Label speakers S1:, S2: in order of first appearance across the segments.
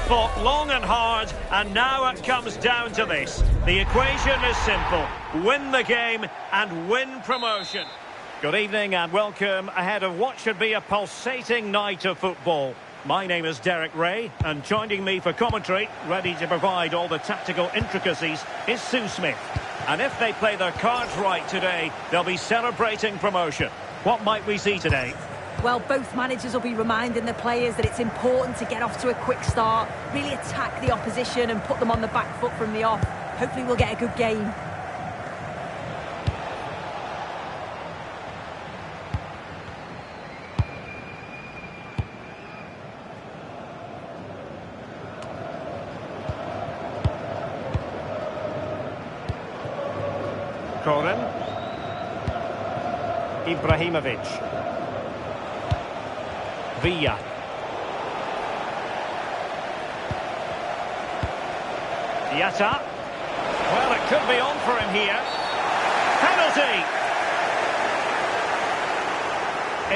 S1: fought long and hard, and now it comes down to this. The equation is simple. Win the game and win promotion. Good evening and welcome ahead of what should be a pulsating night of football. My name is Derek Ray, and joining me for commentary, ready to provide all the tactical intricacies, is Sue Smith. And if they play their cards right today, they'll be celebrating promotion. What might we see today?
S2: Well, both managers will be reminding the players that it's important to get off to a quick start, really attack the opposition and put them on the back foot from the off. Hopefully we'll get a good game.
S1: Koren. Ibrahimovic. Villa. Yatta. Well, it could be on for him here. Penalty!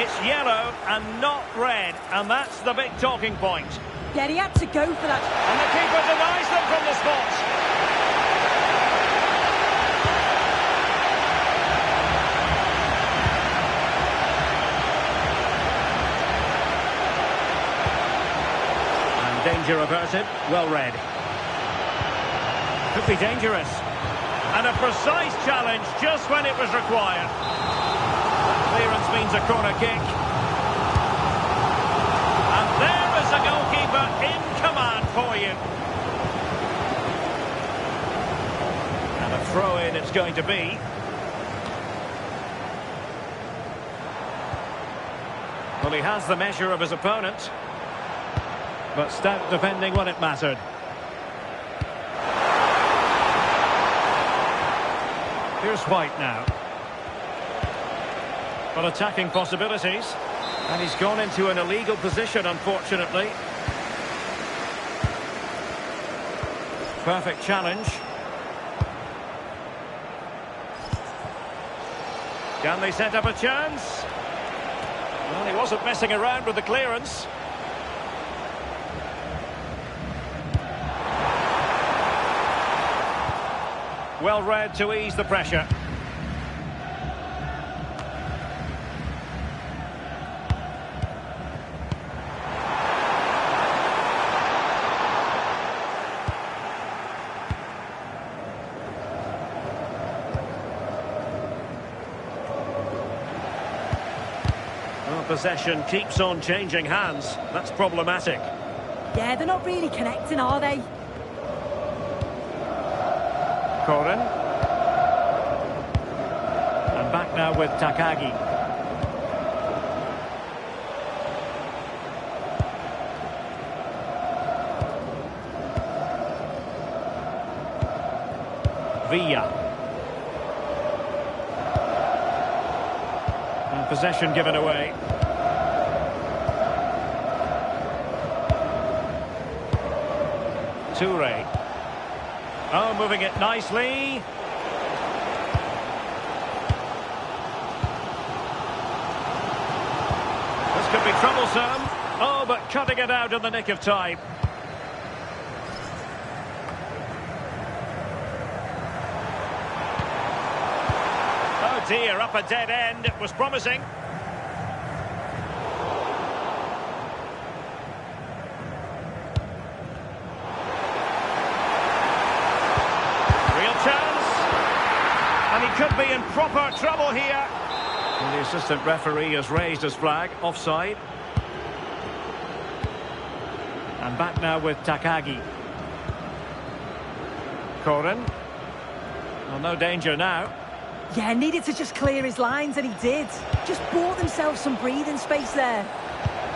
S1: It's yellow and not red, and that's the big talking point.
S2: Yeah, he had to go for that.
S1: And the keeper denies them from the spot. Danger averted, well read. Could be dangerous. And a precise challenge just when it was required. Clearance means a corner kick. And there is the goalkeeper in command for you. And a throw-in it's going to be. Well, he has the measure of his opponent. But stout defending when it mattered. Here's White now. But attacking possibilities. And he's gone into an illegal position, unfortunately. Perfect challenge. Can they set up a chance? Well, he wasn't messing around with the clearance. Well read to ease the pressure. Well, possession keeps on changing hands. That's problematic.
S2: Yeah, they're not really connecting, are they?
S1: Koren. And back now with Takagi. Villa. And possession given away. Toure. Oh, moving it nicely. This could be troublesome. Oh, but cutting it out in the nick of time. Oh dear, up a dead end. It was promising. Could be in proper trouble here. And the assistant referee has raised his flag, offside. And back now with Takagi. Koren. Well, no danger now.
S2: Yeah, needed to just clear his lines, and he did. Just bought themselves some breathing space there.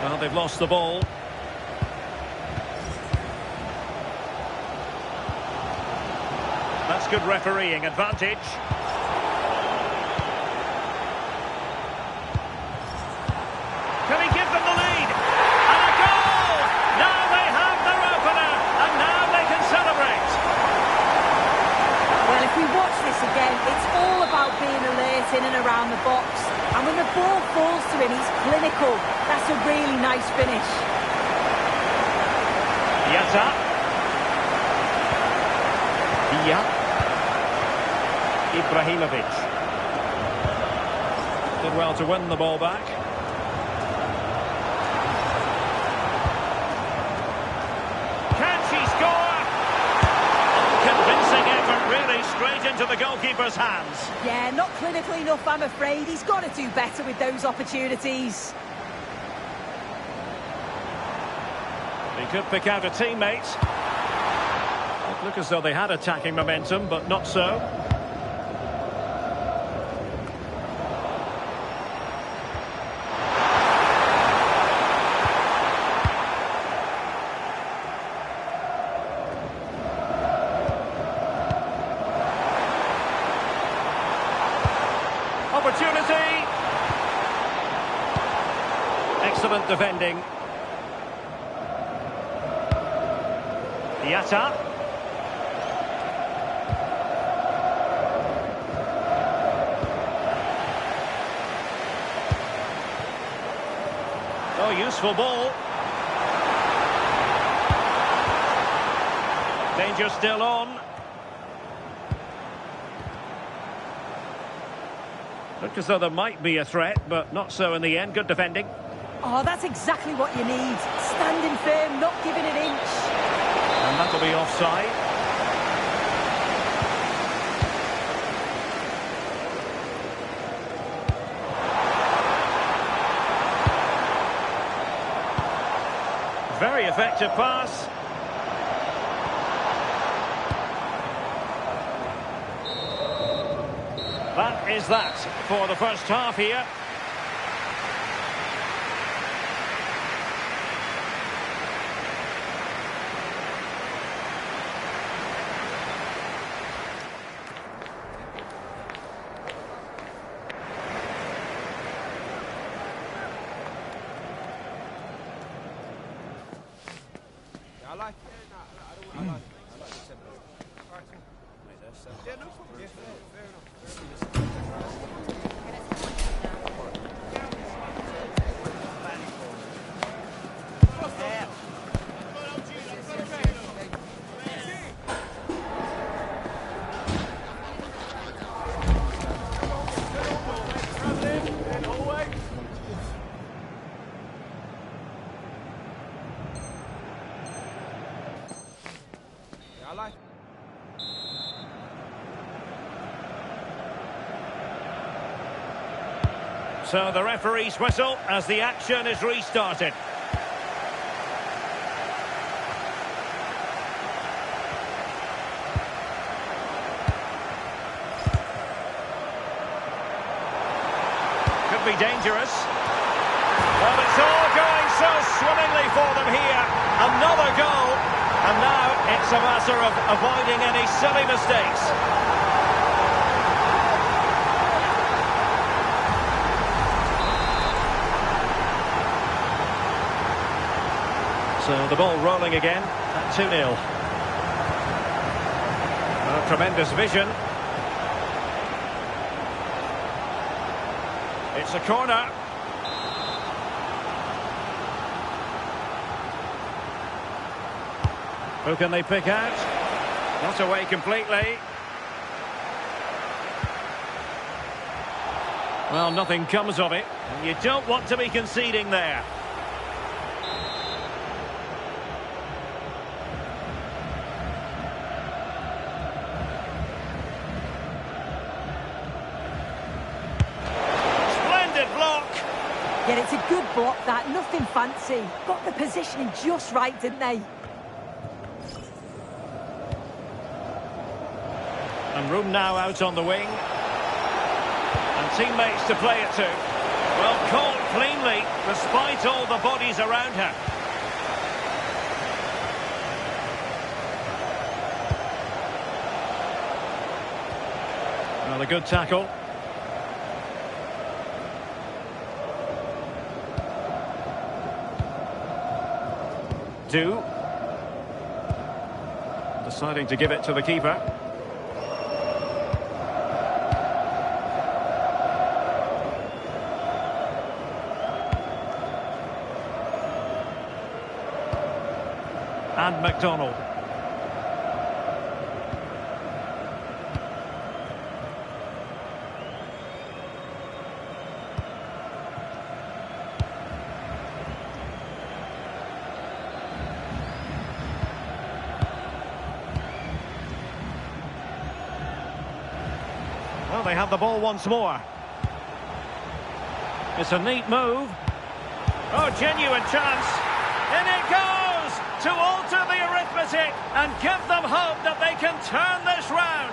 S1: Well, they've lost the ball. That's good refereeing advantage. Can he give them the lead? And a goal! Now they have their opener, and now they can celebrate.
S2: Well, if we watch this again, it's all about being alert in and around the box. And when the ball falls to him, he's clinical. That's a really nice finish.
S1: Yata. Dia. Ibrahimovic. Did well to win the ball back. Can she score? Unconvincing effort, really, straight into the goalkeeper's hands.
S2: Yeah, not clinically enough, I'm afraid. He's got to do better with those opportunities.
S1: He could pick out a teammate. It looked as though they had attacking momentum, but not so. Opportunity! Excellent defending. Yata. Oh, useful ball. Danger still on. Looked as though there might be a threat, but not so in the end. Good defending.
S2: Oh, that's exactly what you need. Standing firm, not giving an inch.
S1: And that'll be offside. Very effective pass. That is that for the first half here.
S3: I like it. I like the tempo. All right, cool. Yeah, no problem. Yeah, fair enough. I like it.
S1: So the referee's whistle as the action is restarted. Could be dangerous. Well, it's all going so swimmingly for them here. Another goal. And now it's a matter of avoiding any silly mistakes. So the ball rolling again at 2-0. Tremendous vision. It's a corner. Who can they pick out? Not away completely. Well, nothing comes of it. And you don't want to be conceding there. Splendid block.
S2: Yeah, it's a good block, that. Nothing fancy. Got the positioning just right, didn't they?
S1: And room now out on the wing. And teammates to play it to. Well, caught cleanly, despite all the bodies around her. Well, a good tackle. Deciding to give it to the keeper. And McDonald. Well, they have the ball once more. It's a neat move. Oh, genuine chance. In it goes to alter the arithmetic and give them hope that they can turn this round.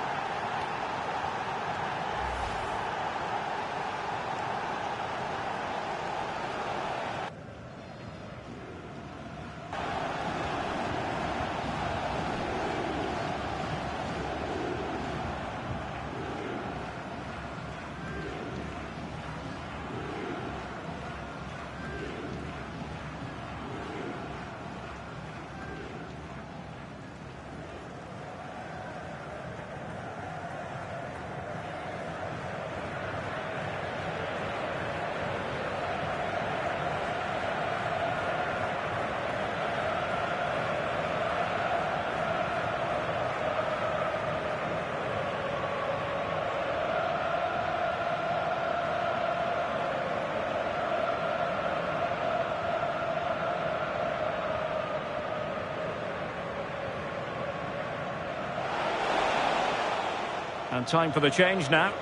S1: And time for the change now.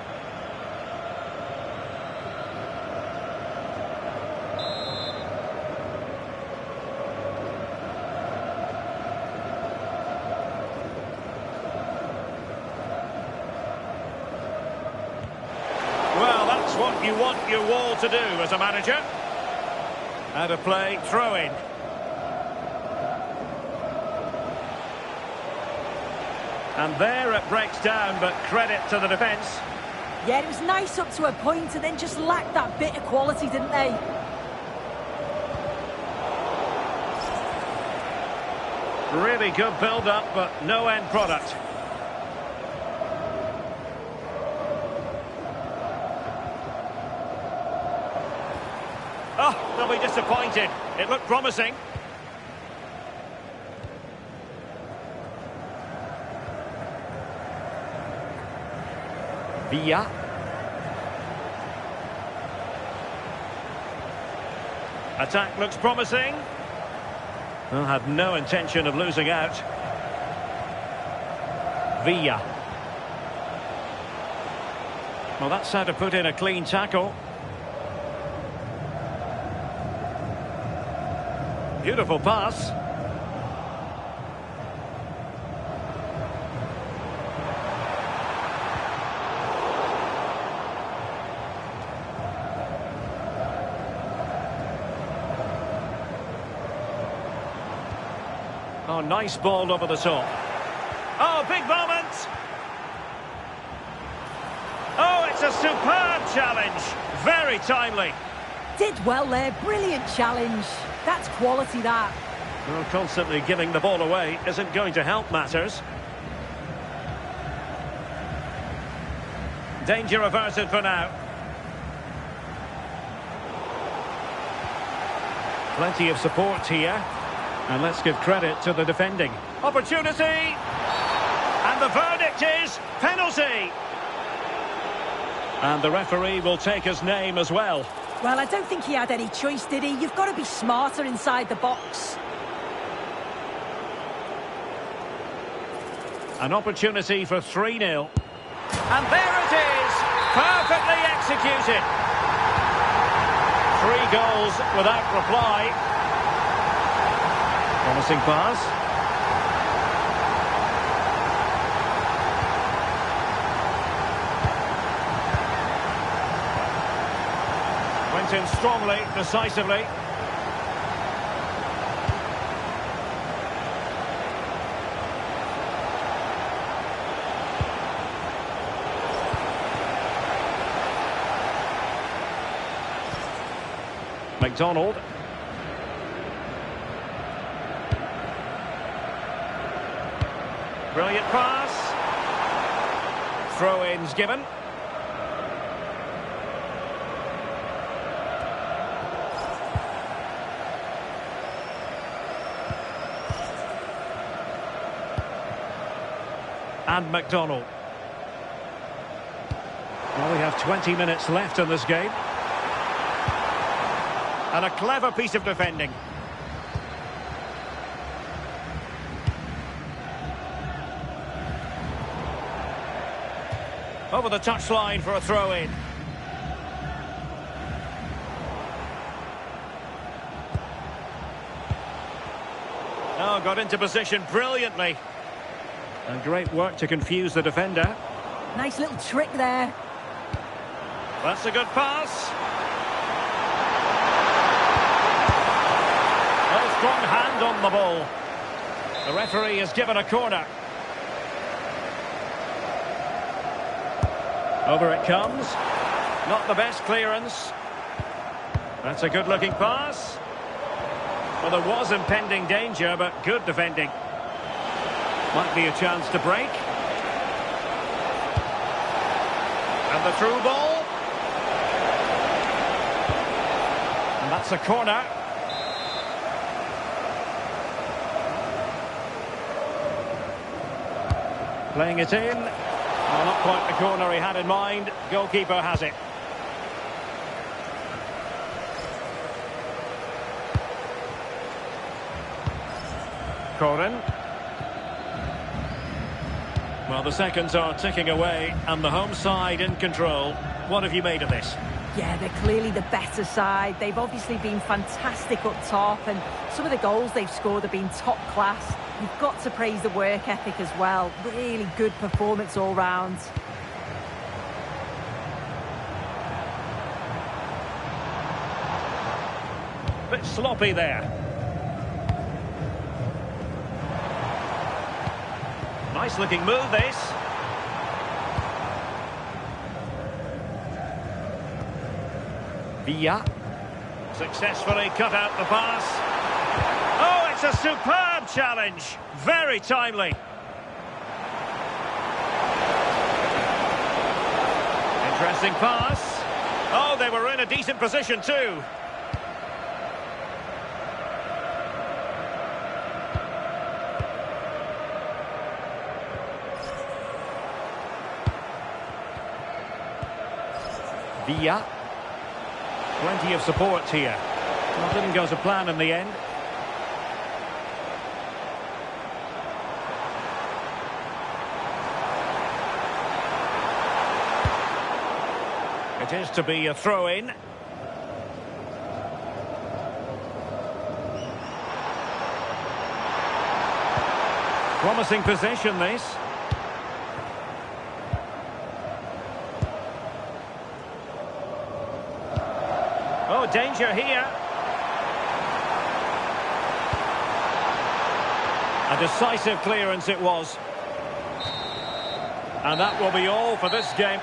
S1: Well, that's what you want your wall to do as a manager. Out of play, throw in. And there it breaks down, but credit to the defence.
S2: Yeah, it was nice up to a point and then just lacked that bit of quality, didn't they?
S1: Really good build-up, but no end product. Oh, they'll be disappointed. It looked promising. Villa. Attack looks promising. Well, had no intention of losing out. Villa. Well, that's how to put in a clean tackle. Beautiful pass. Oh, nice ball over the top. Oh, big moment. Oh, it's a superb challenge. Very timely.
S2: Did well there. Brilliant challenge. That's quality, that.
S1: Well, constantly giving the ball away isn't going to help matters. Danger averted for now. Plenty of support here. And let's give credit to the defending. Opportunity! And the verdict is penalty! And the referee will take his name as well.
S2: Well, I don't think he had any choice, did he? You've got to be smarter inside the box.
S1: An opportunity for 3-0. And there it is! Perfectly executed! 3 goals without reply. Promising pass. Went in strongly, decisively. McDonald. Brilliant pass. Throw-ins given. and McDonald. Well, we have 20 minutes left in this game. And a clever piece of defending. Over the touchline for a throw-in. Oh, got into position brilliantly. And great work to confuse the defender.
S2: Nice little trick there.
S1: That's a good pass. A strong hand on the ball. The referee has given a corner. Over it comes. Not the best clearance. That's a good-looking pass. Well, there was impending danger, but good defending. Might be a chance to break. And the through ball. And that's a corner. Playing it in. Well, not quite the corner he had in mind. Goalkeeper has it. Corin. Well, the seconds are ticking away and the home side in control. What have you made of this?
S2: Yeah, they're clearly the better side. They've obviously been fantastic up top, and some of the goals they've scored have been top class. You've got to praise the work ethic as well. Really good performance all round.
S1: Bit sloppy there. Nice looking move, this. Villa. Successfully cut out the pass. Oh, it's a superb challenge. Very timely. Interesting pass. Oh, they were in a decent position too. Villa. Plenty of support here. Well, didn't go to plan in the end. It is to be a throw-in. Promising possession, this. Oh, danger here. A decisive clearance it was. And that will be all for this game.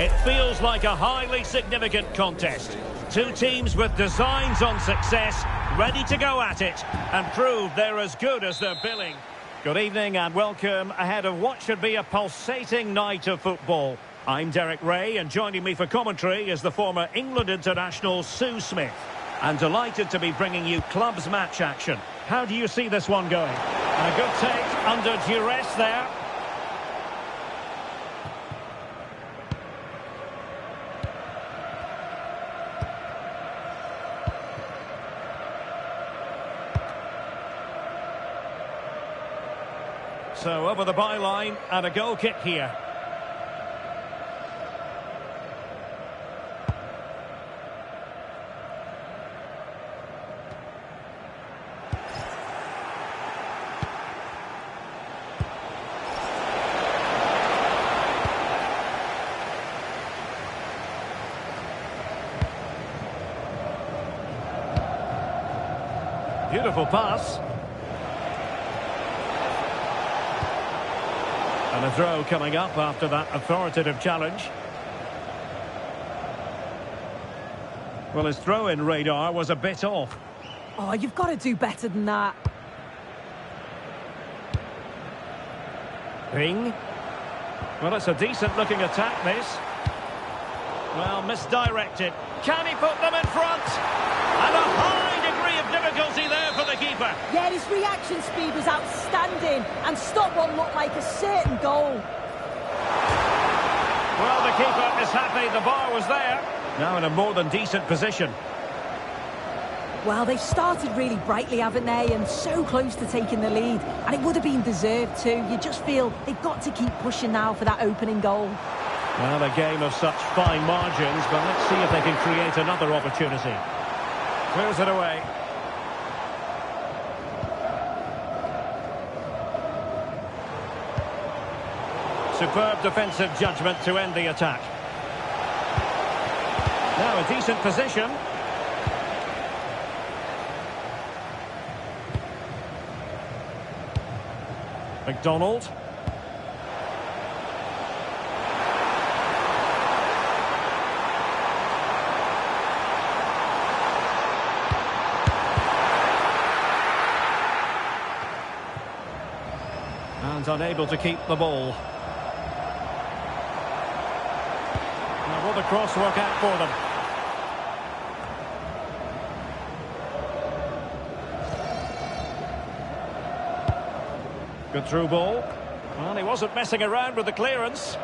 S1: It feels like a highly significant contest. Two teams with designs on success, ready to go at it and prove they're as good as they're billing. Good evening and welcome ahead of what should be a pulsating night of football. I'm Derek Ray, and joining me for commentary is the former England international Sue Smith. And delighted to be bringing you clubs match action. How do you see this one going? And a good take under duress there. So over the byline and a goal kick here. Beautiful pass. And a throw coming up after that authoritative challenge. Well, his throw-in radar was a bit off.
S2: Oh, you've got to do better than that.
S1: Ping. Well, it's a decent-looking attack, this. Well, misdirected. Can he put them in front? And a high degree of difficulty there for the keeper.
S2: Yeah, his reaction speed was outstanding and stopped what looked like a certain goal.
S1: Well, the keeper is happy the bar was there. Now in a more than decent position.
S2: Well, they've started really brightly, haven't they? And so close to taking the lead. And it would have been deserved too. You just feel they've got to keep pushing now for that opening goal.
S1: Well, a game of such fine margins, but let's see if they can create another opportunity. Clears it away. Superb defensive judgment to end the attack. Now a decent position. McDonald. And unable to keep the ball. Now will the cross work out for them? Good through ball. Well, he wasn't messing around with the clearance.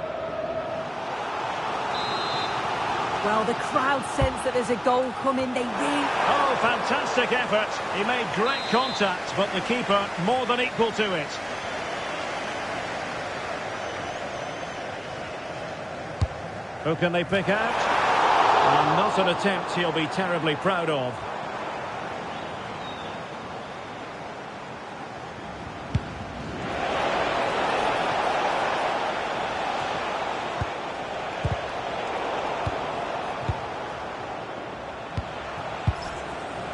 S2: Well, the crowd sense that there's a goal coming. They really...
S1: Oh, fantastic effort. He made great contact, but the keeper more than equal to it. Who can they pick out? And not an attempt he'll be terribly proud of.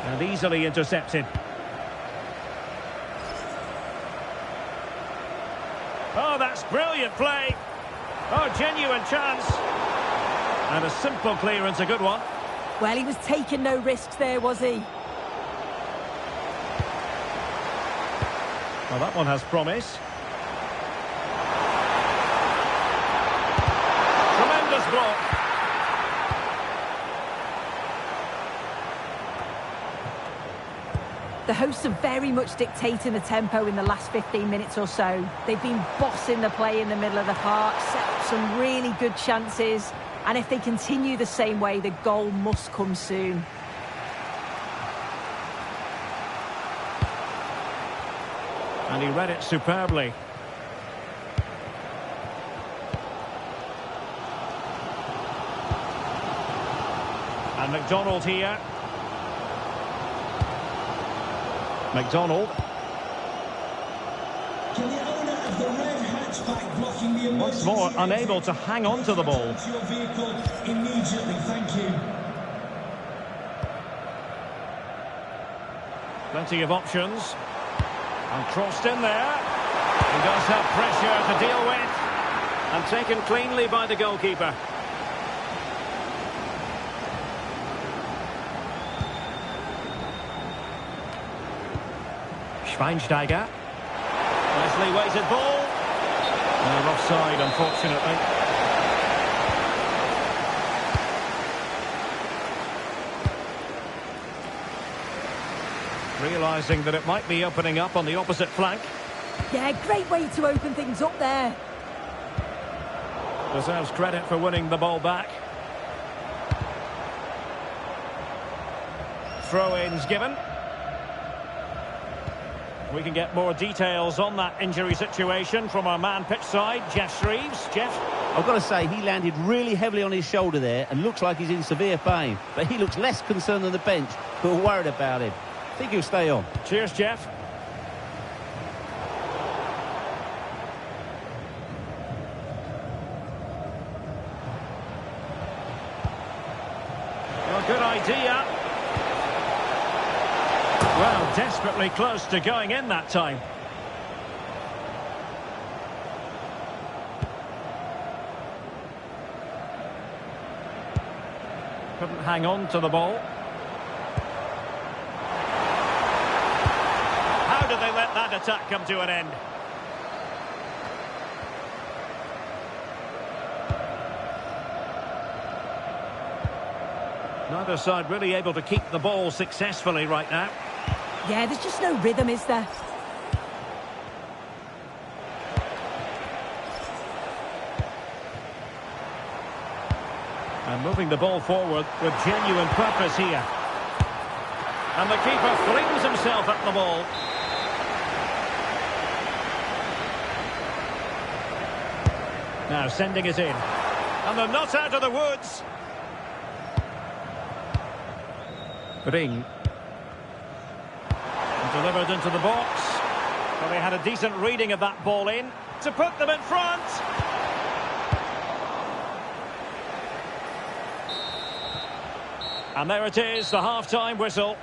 S1: And easily intercepted. Oh, that's brilliant play. Oh, genuine chance. And a simple clearance, a good one.
S2: Well, he was taking no risks there, was he?
S1: Well, that one has promise. Tremendous block.
S2: The hosts are very much dictating the tempo in the last 15 minutes or so. They've been bossing the play in the middle of the park, set up some really good chances. And if they continue the same way, the goal must come soon.
S1: And he read it superbly. And McDonald here. McDonald.
S4: Can the owner of the red hatchback blocking the
S1: Once more unable to hang on to the ball.
S4: your vehicle immediately? Thank you.
S1: Plenty of options. And crossed in there. He does have pressure to deal with. And taken cleanly by the goalkeeper. Schweinsteiger. Nicely weighted ball. No, offside, unfortunately. Realising that it might be opening up on the opposite flank.
S2: Yeah, great way to open things up there.
S1: Deserves credit for winning the ball back. Throw-ins given. We can get more details on that injury situation from our man pitch side, Jeff Shreves. Jeff?
S5: I've got to say, he landed really heavily on his shoulder there and looks like he's in severe pain. But he looks less concerned than the bench, who are worried about him. I think he'll stay on.
S1: Cheers, Jeff. Well, good idea. Well, desperately close to going in that time. Couldn't hang on to the ball. How did they let that attack come to an end? Neither side really able to keep the ball successfully right now.
S2: Yeah, there's just no rhythm, is there?
S1: And moving the ball forward with genuine purpose here. And the keeper flings himself at the ball. Now sending it in. And they're not out of the woods. Ring. Delivered into the box. Well, they had a decent reading of that ball in to put them in front. And there it is, the half-time whistle.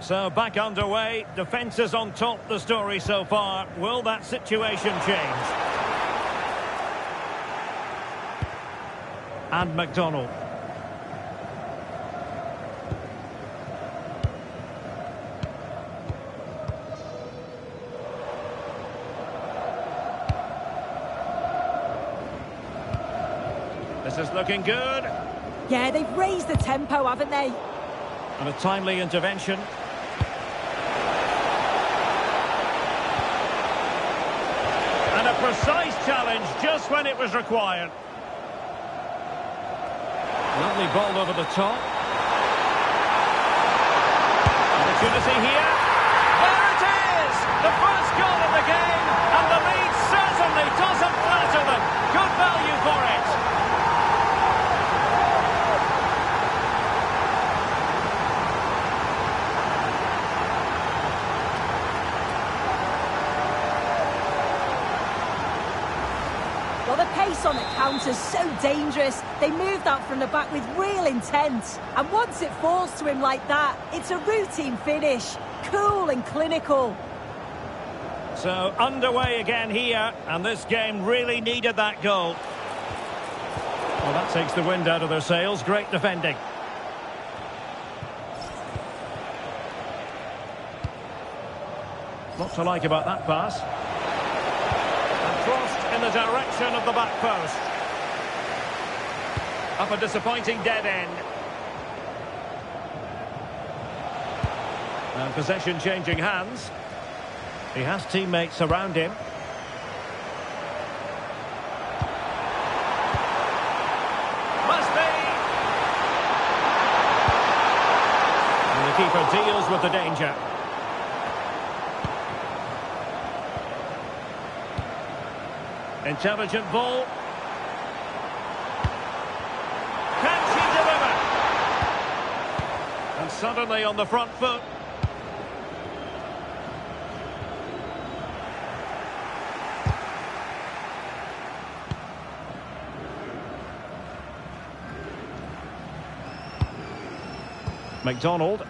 S1: So back underway, defence is on top, the story so far. Will that situation change? And McDonald. This is looking good.
S2: Yeah, they've raised the tempo, haven't they?
S1: And a timely intervention. And a precise challenge just when it was required. Lovely ball over the top. Opportunity here. There it is! The first goal of the game, and the lead certainly doesn't flatter them. Good value for it.
S2: Well, the pace on the counter's so dangerous. They moved out from the back with real intent. And once it falls to him like that, it's a routine finish. Cool and clinical.
S1: So underway again here, and this game really needed that goal. Well, that takes the wind out of their sails. Great defending. Lot to like about that pass. And crossed in the direction of the back post. Up a disappointing dead end. And possession changing hands. He has teammates around him. Must be! goalkeeper deals with the danger. Intelligent ball. Can she deliver? And suddenly on the front foot. McDonald.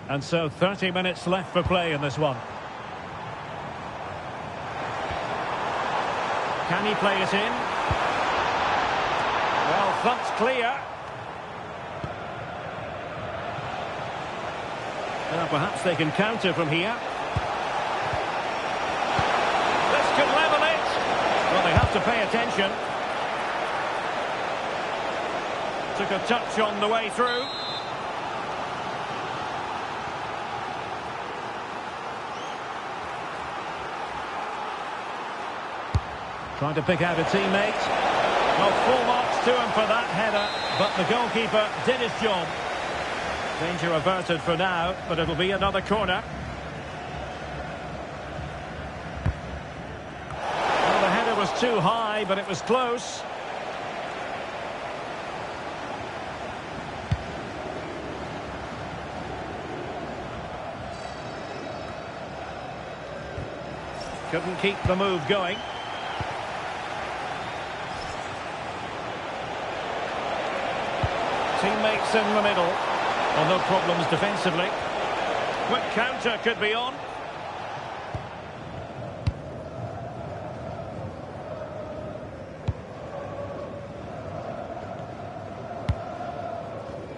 S1: And so 30 minutes left for play in this one. Can he play it in? Well, thumped clear. Now perhaps they can counter from here. This could level it. Well, they have to pay attention. Took a touch on the way through. Trying to pick out a teammate. Well, full marks to him for that header, but the goalkeeper did his job. Danger averted for now, but it'll be another corner. Well, the header was too high, but it was close. Couldn't keep the move going. Teammates in the middle. Well, no problems defensively. Quick counter could be on.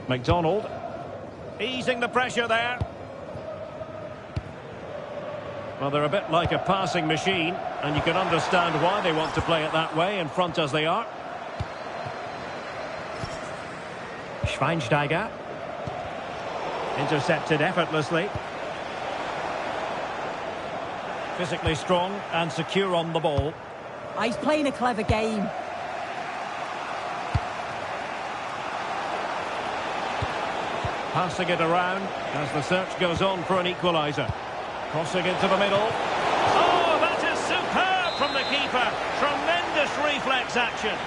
S1: McDonald. Easing the pressure there. Well, they're a bit like a passing machine, and you can understand why they want to play it that way, in front as they are. Schweinsteiger. Intercepted effortlessly. Physically strong and secure on the ball.
S2: Oh, he's playing a clever game.
S1: Passing it around as the search goes on for an equaliser. Crossing into the middle. Oh, that is superb from the keeper. Tremendous reflex action.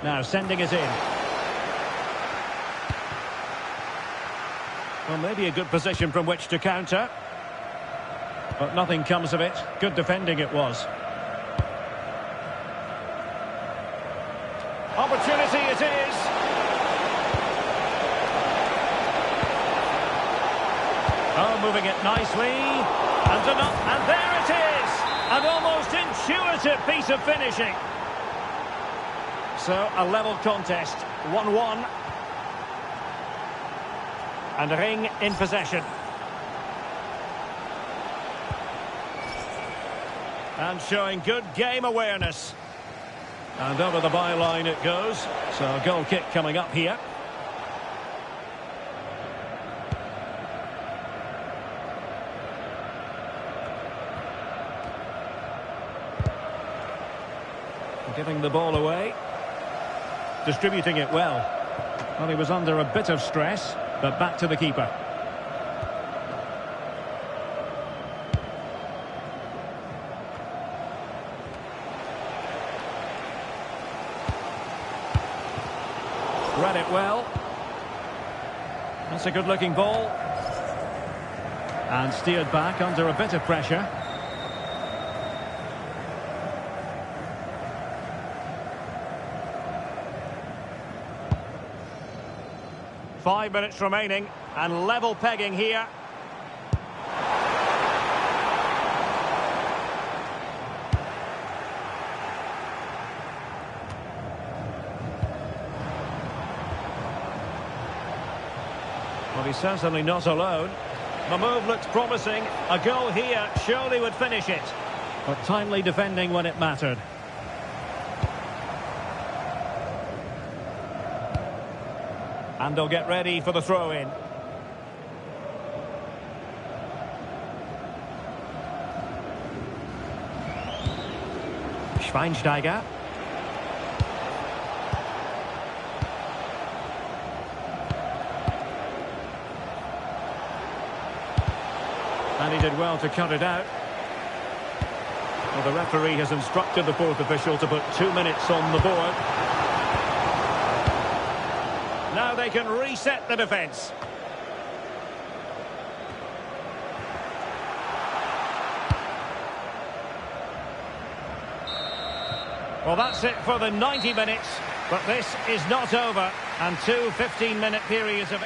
S1: Now sending it in. Well, maybe a good position from which to counter. But nothing comes of it. Good defending it was. Opportunity it is. Oh, moving it nicely. And there it is. An almost intuitive piece of finishing. So, a level contest. 1-1. And Ring in possession. And showing good game awareness. And over the byline it goes. So, a goal kick coming up here. Giving the ball away. Distributing it well. Well, he was under a bit of stress, but back to the keeper. Read it well. That's a good-looking ball. And steered back under a bit of pressure. Five minutes remaining, and level pegging here. Well, he's certainly not alone. The move looks promising. A goal here surely would finish it. But timely defending when it mattered. And they'll get ready for the throw-in. Schweinsteiger. And he did well to cut it out. Well, the referee has instructed the fourth official to put 2 minutes on the board. Now they can reset the defence. Well, that's it for the 90 minutes, but this is not over. And two 15-minute periods of...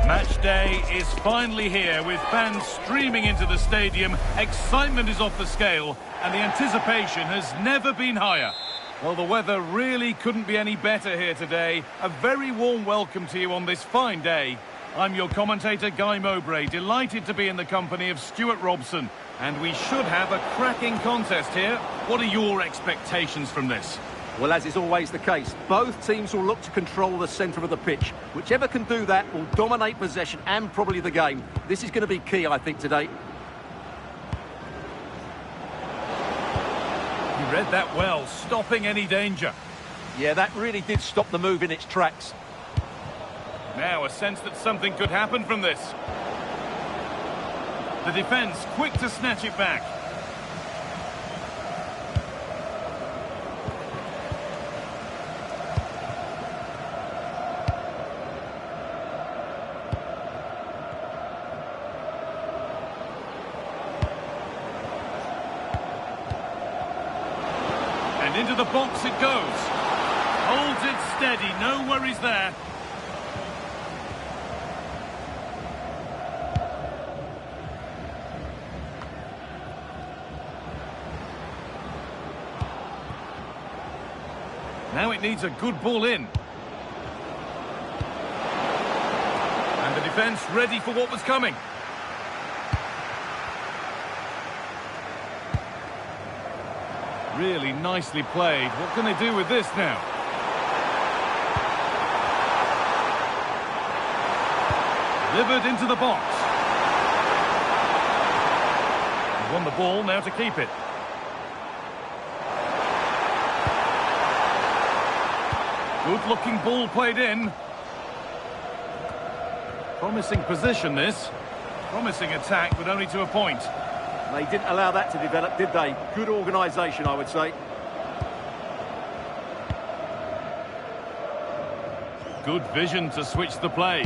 S6: Match day is finally here, with fans streaming into the stadium. Excitement is off the scale, and the anticipation has never been higher. Well, the weather really couldn't be any better here today. A very warm welcome to you on this fine day. I'm your commentator, Guy Mowbray, delighted to be in the company of Stuart Robson. And we should have a cracking contest here. What are your expectations from this?
S7: Well, as is always the case, both teams will look to control the centre of the pitch. Whichever can do that will dominate possession and probably the game. This is going to be key, I think, today.
S6: You read that well, stopping any danger.
S7: Yeah, that really did stop the move in its tracks.
S6: Now a sense that something could happen from this. The defence quick to snatch it back. And into the box it goes. Holds it steady, no worries there. Now it needs a good ball in. And the defence ready for what was coming. Really nicely played. What can they do with this now? Delivered into the box. He's won the ball, now to keep it. Good-looking ball played in. Promising position, this. Promising attack, but only to a point.
S7: They didn't allow that to develop, did they? Good organisation, I would say.
S6: Good vision to switch the play.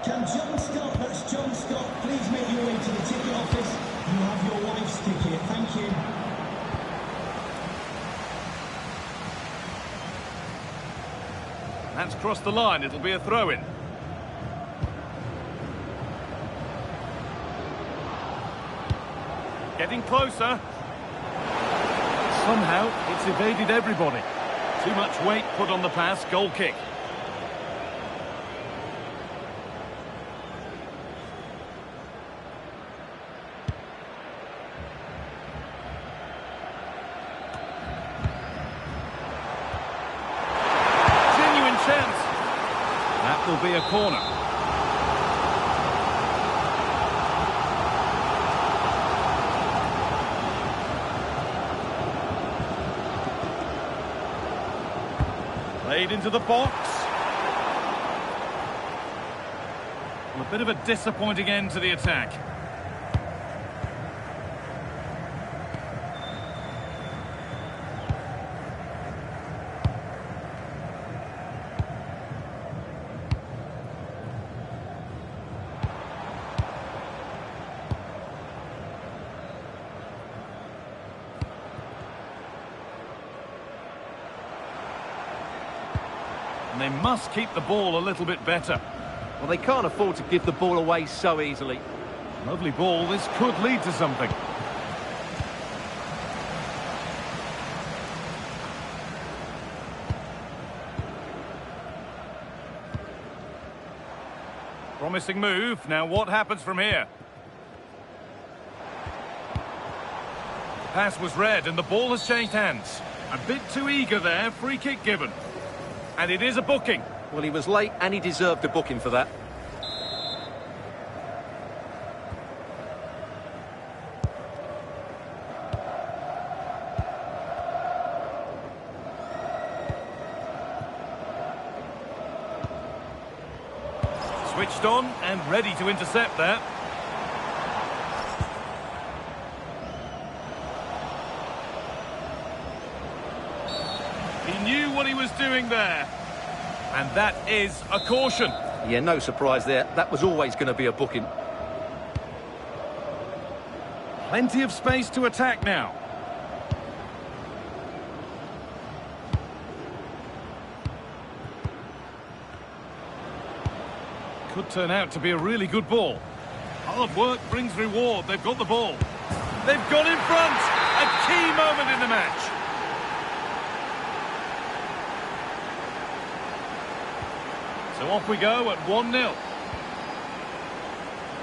S4: Can John Scott, that's John Scott, please make your way to the ticket office. You have your wife's ticket. Thank you.
S6: That's crossed the line. It'll be a throw-in. Getting closer. Somehow, it's evaded everybody. Too much weight put on the pass. Goal kick. Genuine chance. That will be a corner. Played into the box. Well, a bit of a disappointing end to the attack. And they must keep the ball a little bit better.
S7: Well, they can't afford to give the ball away so easily.
S6: Lovely ball. This could lead to something. Promising move. Now what happens from here? The pass was read and the ball has changed hands. A bit too eager there. Free kick given. And it is a booking.
S7: Well, he was late and he deserved a booking for that.
S6: Switched on and ready to intercept that. He knew what he was doing there. And that is a caution.
S7: Yeah, no surprise there. That was always going to be a booking.
S6: Plenty of space to attack now. Could turn out to be a really good ball. Hard work brings reward. They've got the ball. They've got in front. A key moment in the match. So off we go at 1-0.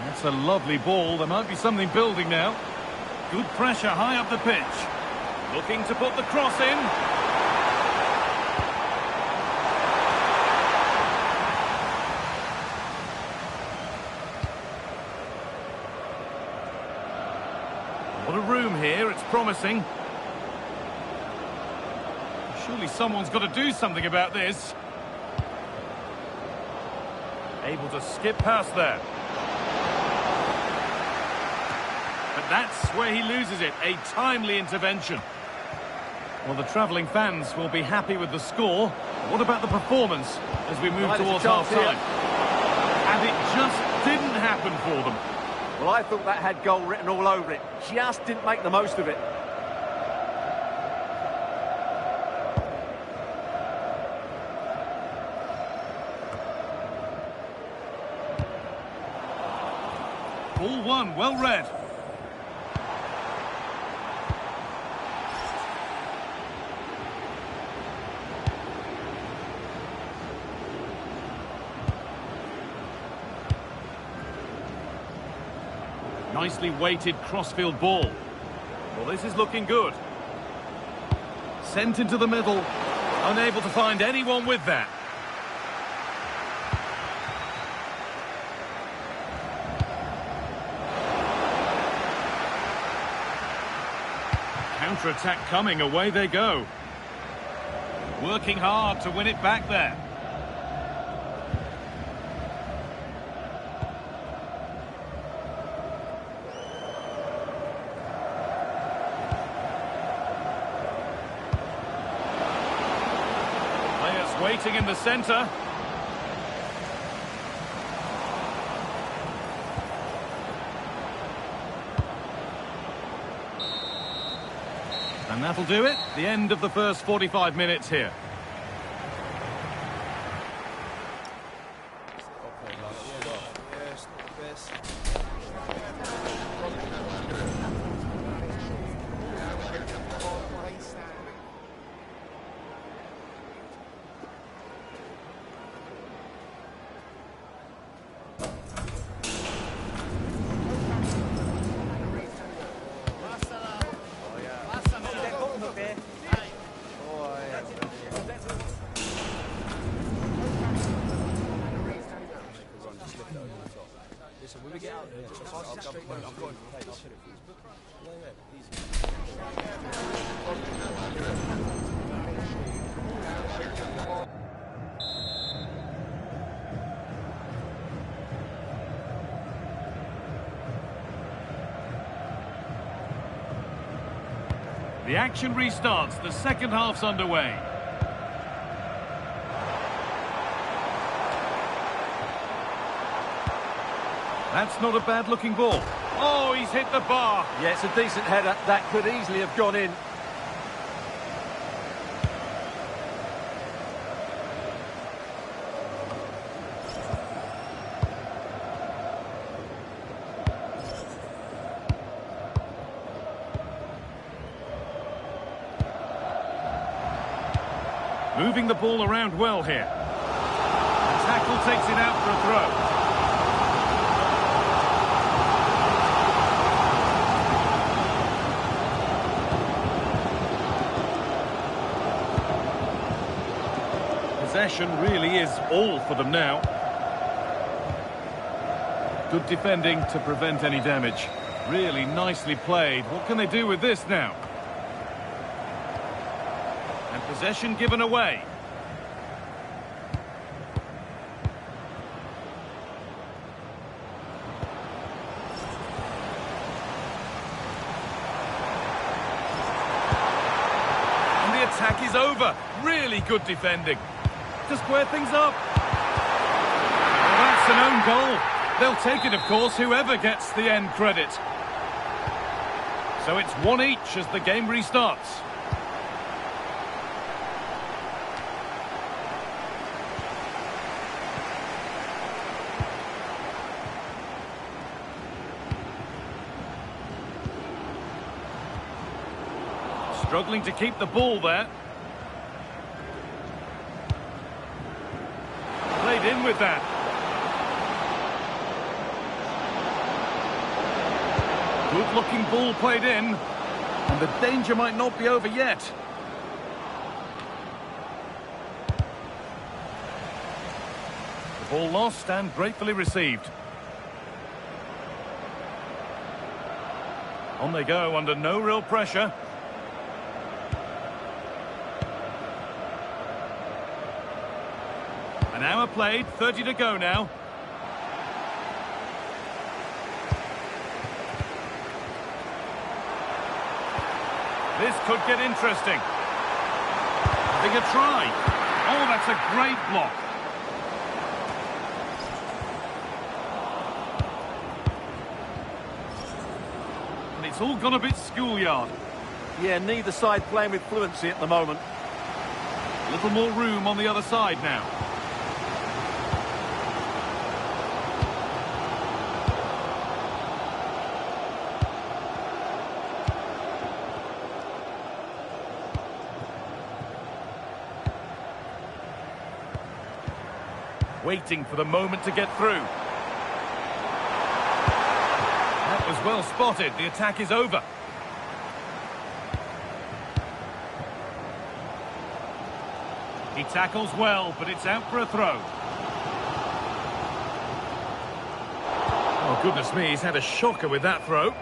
S6: That's a lovely ball. There might be something building now. Good pressure high up the pitch. Looking to put the cross in. What a room here. It's promising. Surely someone's got to do something about this. Able to skip past there. But that's where he loses it. A timely intervention. Well, the travelling fans will be happy with the score. What about the performance as we move towards half-time? And it just didn't happen for them.
S7: Well, I thought that had goal written all over it. Just didn't make the most of it.
S6: Ball one, well read. Nicely weighted crossfield ball. Well, this is looking good. Sent into the middle. Unable to find anyone with that. Counter-attack coming, away they go. Working hard to win it back there. Players waiting in the centre. And that'll do it. The end of the first 45 minutes here.
S3: Listen, when we get out there, I've got
S6: The action restarts. The second half's underway. That's not a bad-looking ball. Oh, he's hit the bar.
S7: Yeah, it's a decent header. That could easily have gone in.
S6: Moving the ball around well here. The tackle takes it out for a throw. Possession really is all for them now. Good defending to prevent any damage. Really nicely played. What can they do with this now? And possession given away. And the attack is over. Really good defending. To square things up. Well, that's an own goal. They'll take it, of course, whoever gets the end credit. So it's 1 each as the game restarts. Struggling to keep the ball there. Played in with that. Good-looking ball played in. And the danger might not be over yet. The ball lost and gratefully received. On they go under no real pressure. An hour played, 30 to go now. This could get interesting. Having a try. Oh, that's a great block. And it's all gone a bit schoolyard.
S7: Yeah, neither side playing with fluency at the moment.
S6: A little more room on the other side now. waiting for the moment to get through. That was well spotted. The attack is over. He tackles well, but it's out for a throw. Oh, goodness me, he's had a shocker with that throw.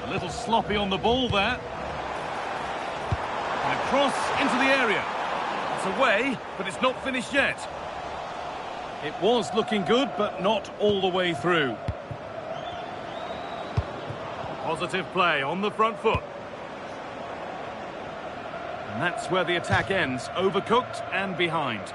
S6: A little sloppy on the ball there. And a cross into the area. It's away, but it's not finished yet. It was looking good, but not all the way through. Positive play on the front foot. And that's where the attack ends, overcooked and behind.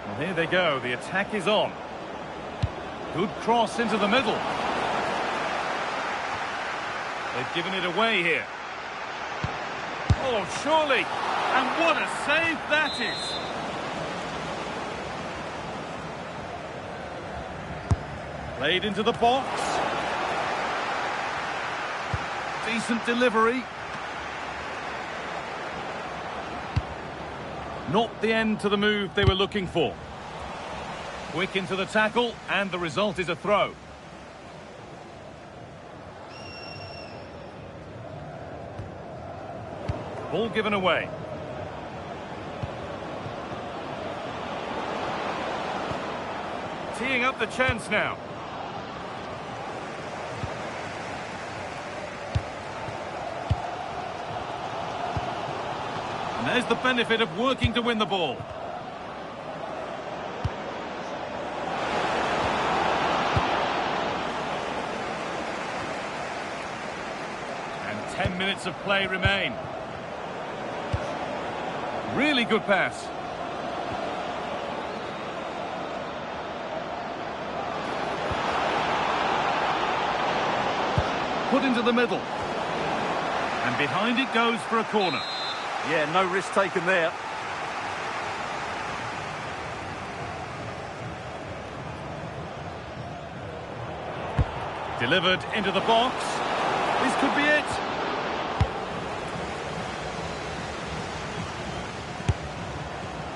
S6: Well, here they go, the attack is on. Good cross into the middle. They've given it away here. Oh, surely. And what a save that is. Played into the box. Decent delivery. Not the end to the move they were looking for. Quick into the tackle, and the result is a throw. Ball given away. Teeing up the chance now. And there's the benefit of working to win the ball. And 10 minutes of play remain. Really good pass. Put into the middle. And behind it goes for a corner.
S7: Yeah, no risk taken there.
S6: Delivered into the box. This could be it.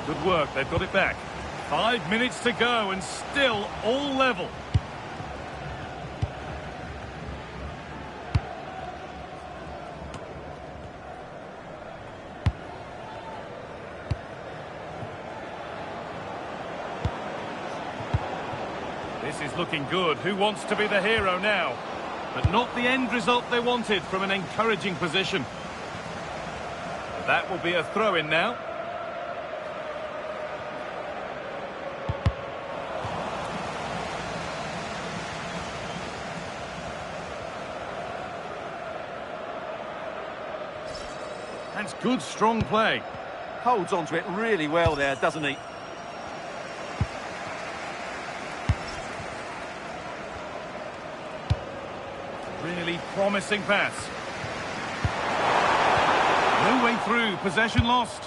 S6: Good work, they've got it back. 5 minutes to go and still all level. This is looking good. Who wants to be the hero now? But not the end result they wanted from an encouraging position. That will be a throw-in now. That's good, strong play.
S7: Holds on to it really well there, doesn't he?
S6: Really promising pass. No way through, possession lost.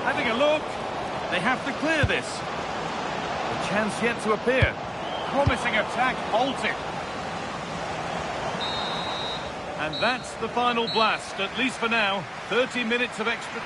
S6: Having a look. They have to clear this. The chance yet to appear. Promising attack halted. And that's the final blast, at least for now. 30 minutes of extra...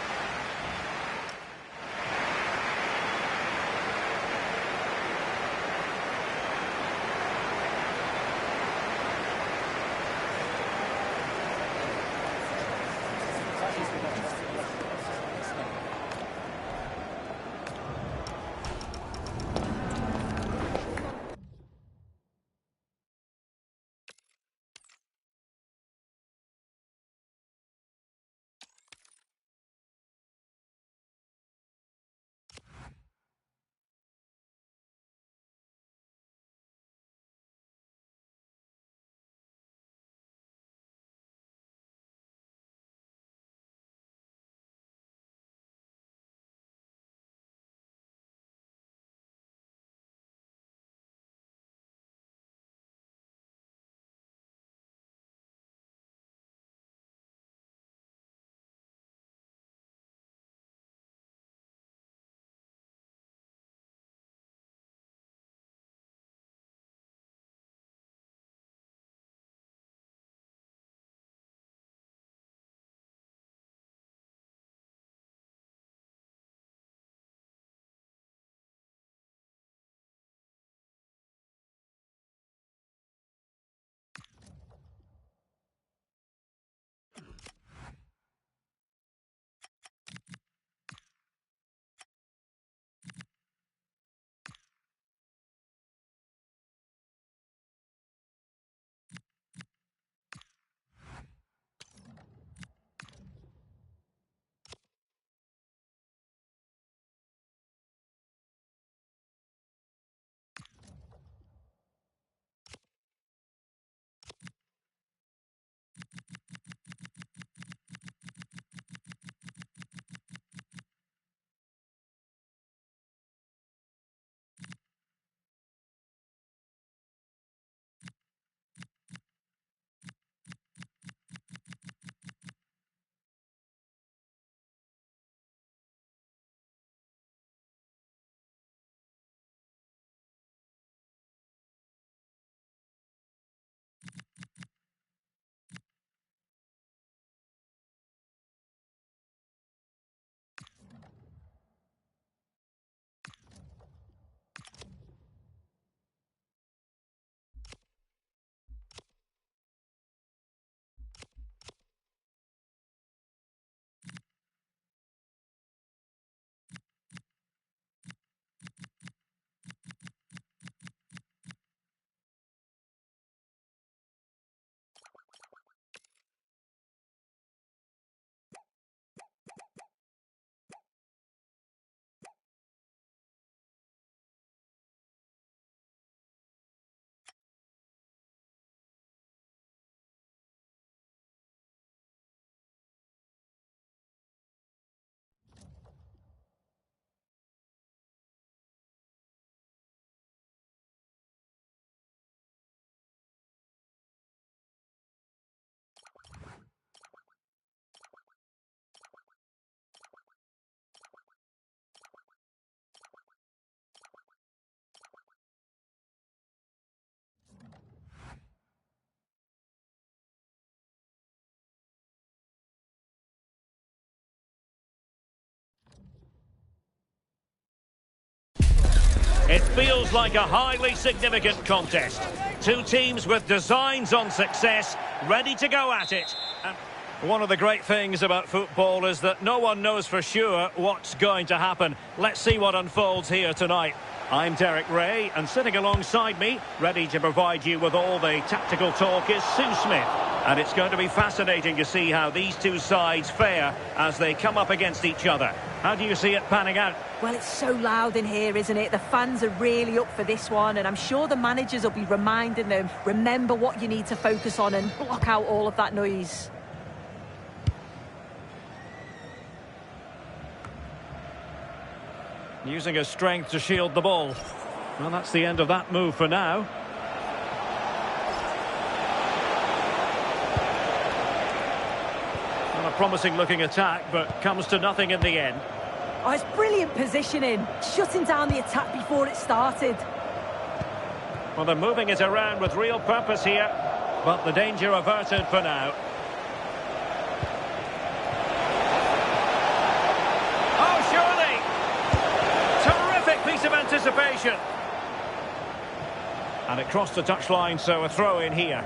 S1: feels like a highly significant contest. Two teams with designs on success, ready to go at it. And one of the great things about football is that no one knows for sure what's going to happen. Let's see what unfolds here tonight. I'm Derek Ray, and sitting alongside me, ready to provide you with all the tactical talk, is Sue Smith. And it's going to be fascinating to see how these two sides fare as they come up against each other. How do you see it panning out?
S2: Well, it's so loud in here, isn't it? The fans are really up for this one, and I'm sure the managers will be reminding them, remember what you need to focus on and block out all of that noise.
S1: Using his strength to shield the ball. Well, that's the end of that move for now. Well, a promising looking attack, but comes to nothing in the end.
S2: Oh, it's brilliant positioning, shutting down the attack before it started.
S1: Well, they're moving it around with real purpose here, but the danger averted for now. Oh, surely! Terrific piece of anticipation. And it crossed the touchline, so a throw in here.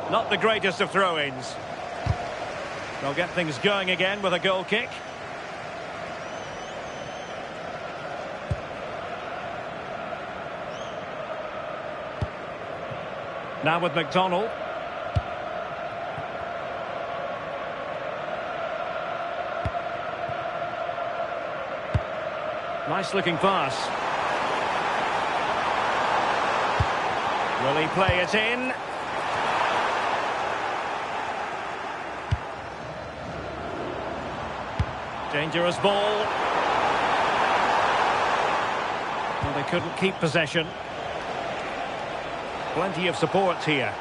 S1: Not the greatest of throw-ins. They'll get things going again with a goal kick. Now with McDonald. Nice looking pass. Will he play it in? Dangerous ball. Well, they couldn't keep possession. Plenty of support here.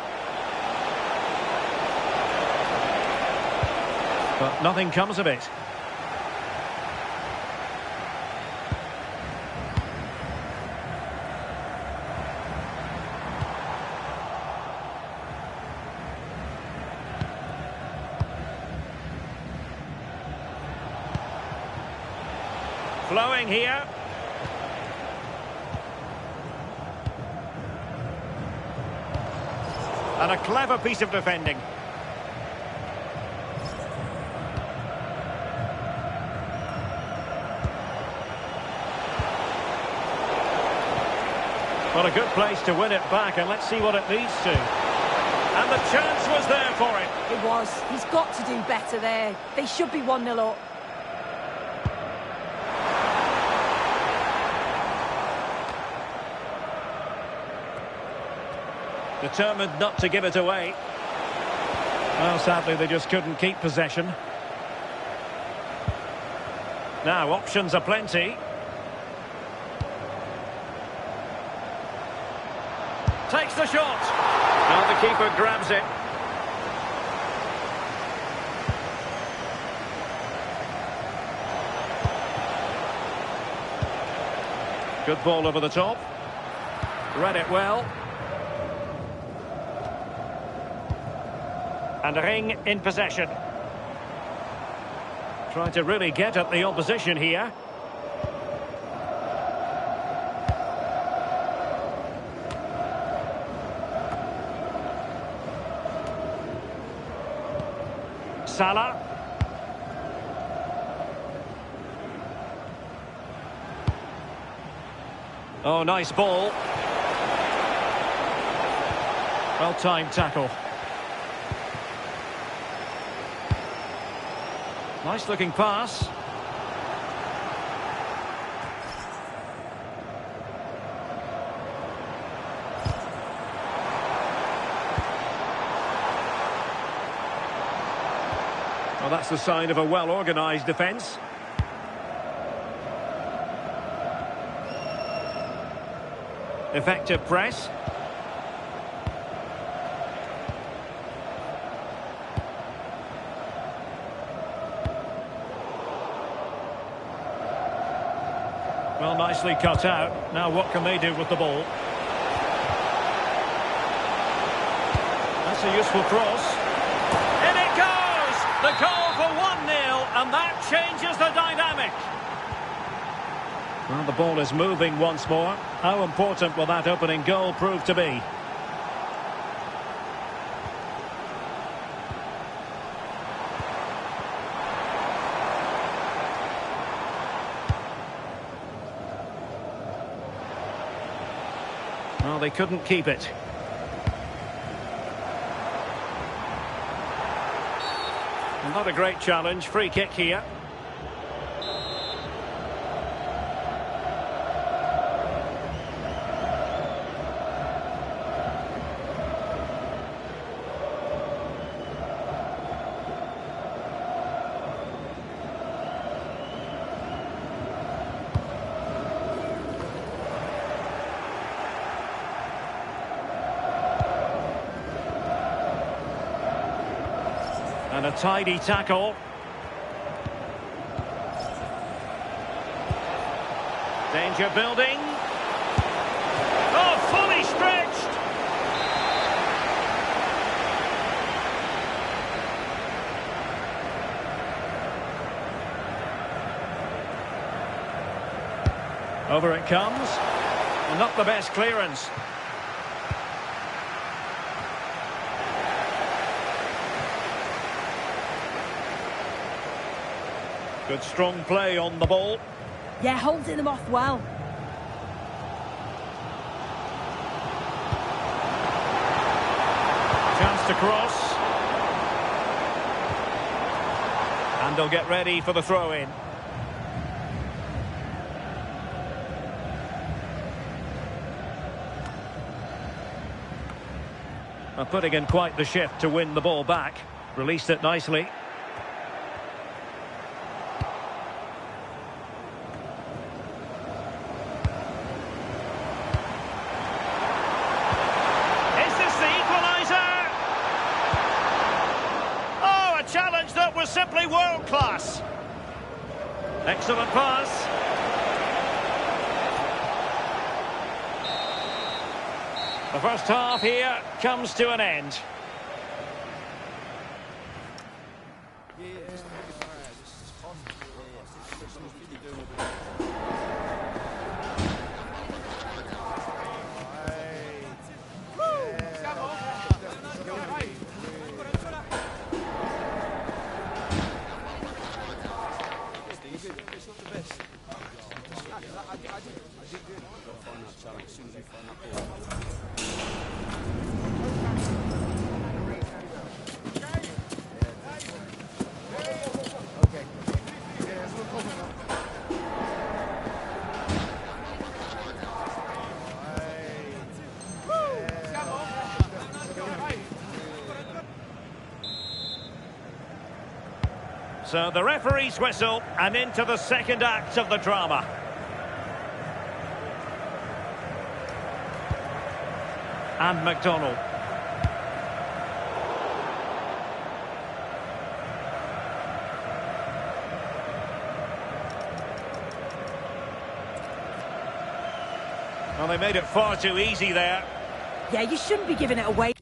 S1: But nothing comes of it. Flowing here. And a clever piece of defending. Well, a good place to win it back, and let's see what it leads to. And the chance was there for him.
S2: It was. He's got to do better there. They should be 1-0 up.
S1: Determined not to give it away. Well, sadly, they just couldn't keep possession. Now, options are plenty. Takes the shot. Now the keeper grabs it. Good ball over the top. Read it well. And Ring in possession. Trying to really get at the opposition here. Salah. Oh, nice ball. Well-timed tackle. Nice looking pass. Well, that's the sign of a well-organised defence. Effective press. Well, nicely cut out. Now what can they do with the ball? a useful cross. In it goes! The goal for 1-0, and that changes the dynamic. Well, the ball is moving once more. How important will that opening goal prove to be? Well, they couldn't keep it. Not a great challenge. Free kick here. And a tidy tackle. Danger building. Oh, fully stretched. Over it comes. Not the best clearance. Good strong play on the ball.
S2: Yeah, holding them off well.
S1: Chance to cross. And they'll get ready for the throw-in. Putting in quite the shift to win the ball back. Released it nicely. Challenge that was simply world-class. Excellent pass. The first half here comes to an end. So the referee's whistle, and into the second act of the drama. And McDonald. Well, they made it far too easy there.
S2: Yeah, you shouldn't be giving it away.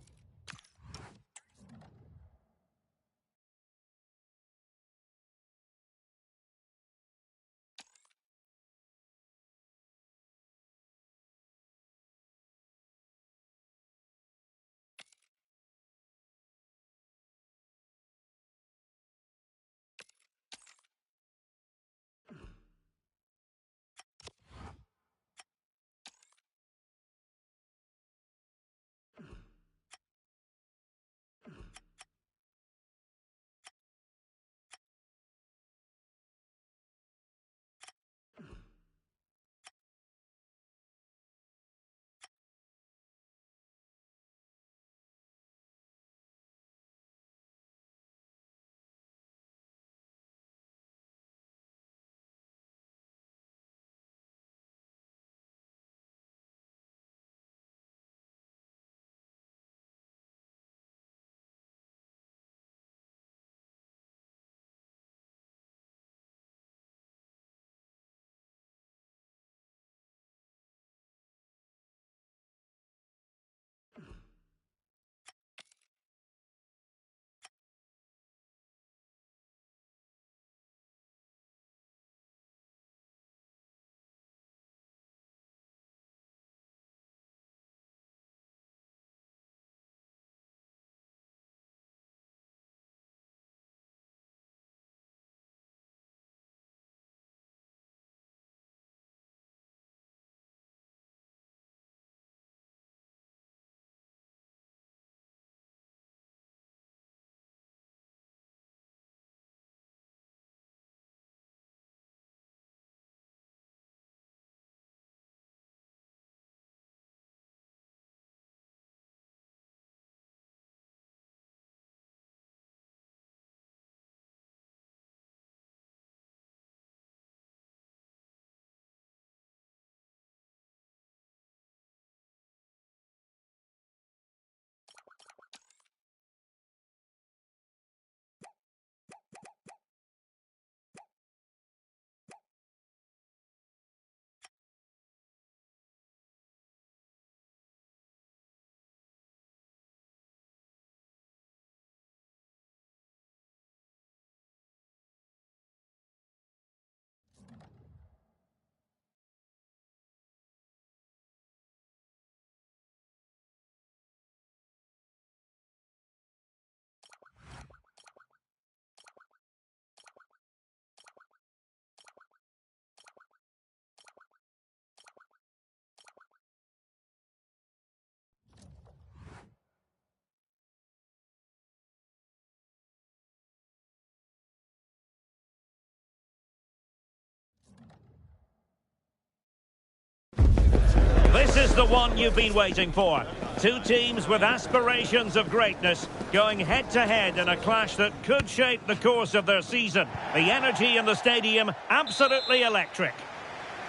S1: This is the one you've been waiting for. Two teams with aspirations of greatness going head-to-head in a clash that could shape the course of their season. The energy in the stadium, absolutely electric.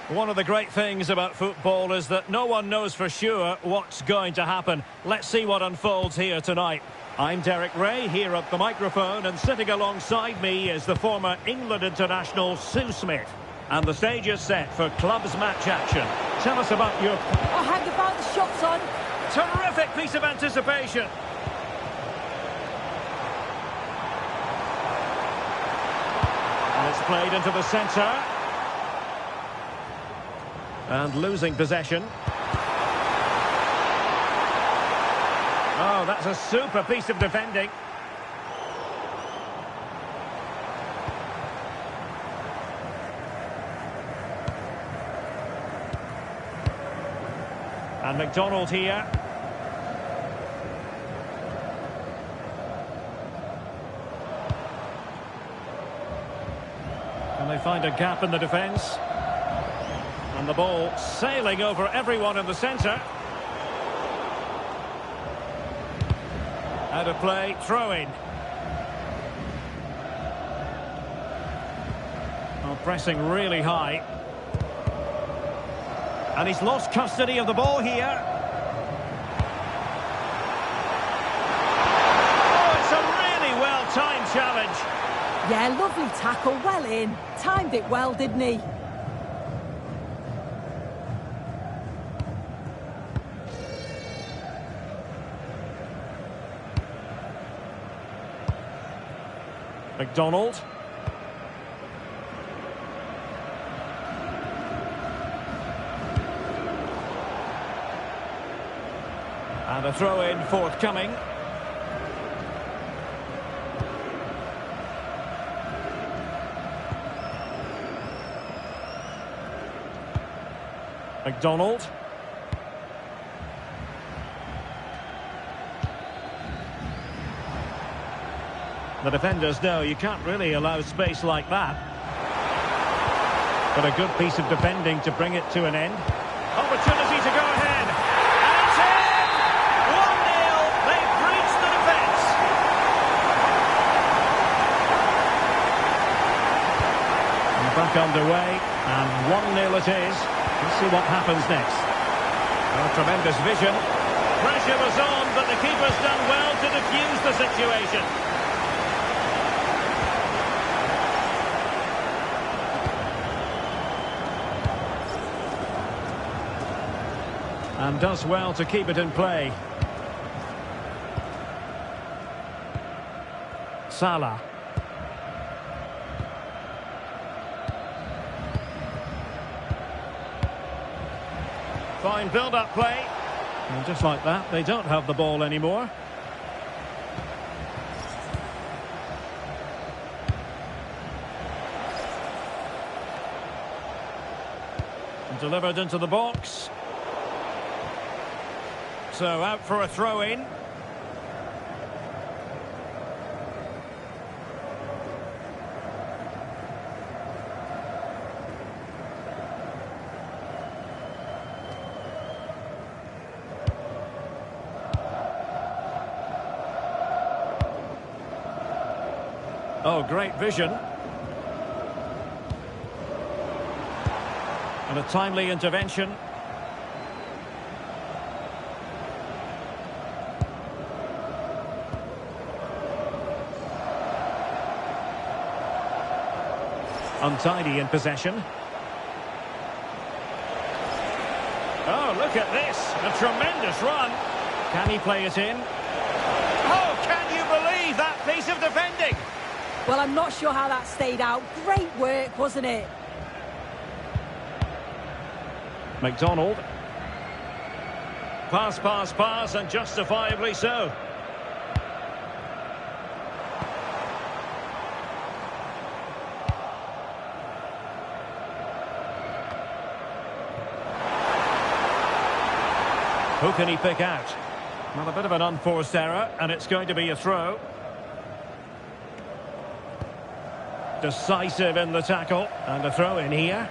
S1: One of the great things about football is that no one knows for sure what's going to happen. Let's see what unfolds here tonight. I'm Derek Ray here at the microphone, and sitting alongside me is the former England international Sue Smith. And the stage is set for clubs match action. Tell us about your...
S2: Oh, hang about, the shot's on.
S1: Terrific piece of anticipation. And it's played into the centre. And losing possession. Oh, that's a super piece of defending. And McDonald here. Can they find a gap in the defence? And the ball sailing over everyone in the centre. Out of play, throw-in. Oh, pressing really high. And he's lost custody of the ball here. Oh, it's a really well-timed challenge.
S2: Yeah, lovely tackle, well in. Timed it well, didn't he?
S1: McDonald. And a throw-in forthcoming. McDonald. The defenders know you can't really allow space like that. But a good piece of defending to bring it to an end. Opportunity to go ahead. And it's in! 1-0. They've breached the defence. And back underway. And 1-0 it is. Let's see what happens next. Oh, tremendous vision. Pressure was on, but the keeper's done well to defuse the situation. And does well to keep it in play. Salah. Fine build-up play. And just like that, they don't have the ball anymore. And delivered into the box. So out for a throw-in. Oh, great vision. And a timely intervention. Untidy in possession. Oh, look at this. A tremendous run. Can he play it in? Oh, can you believe that piece of defending?
S2: Well, I'm not sure how that stayed out. Great work, wasn't it?
S1: McDonald. Pass, pass, pass, and justifiably so. Who can he pick out? Well, a bit of an unforced error, and it's going to be a throw. Decisive in the tackle, and a throw in here.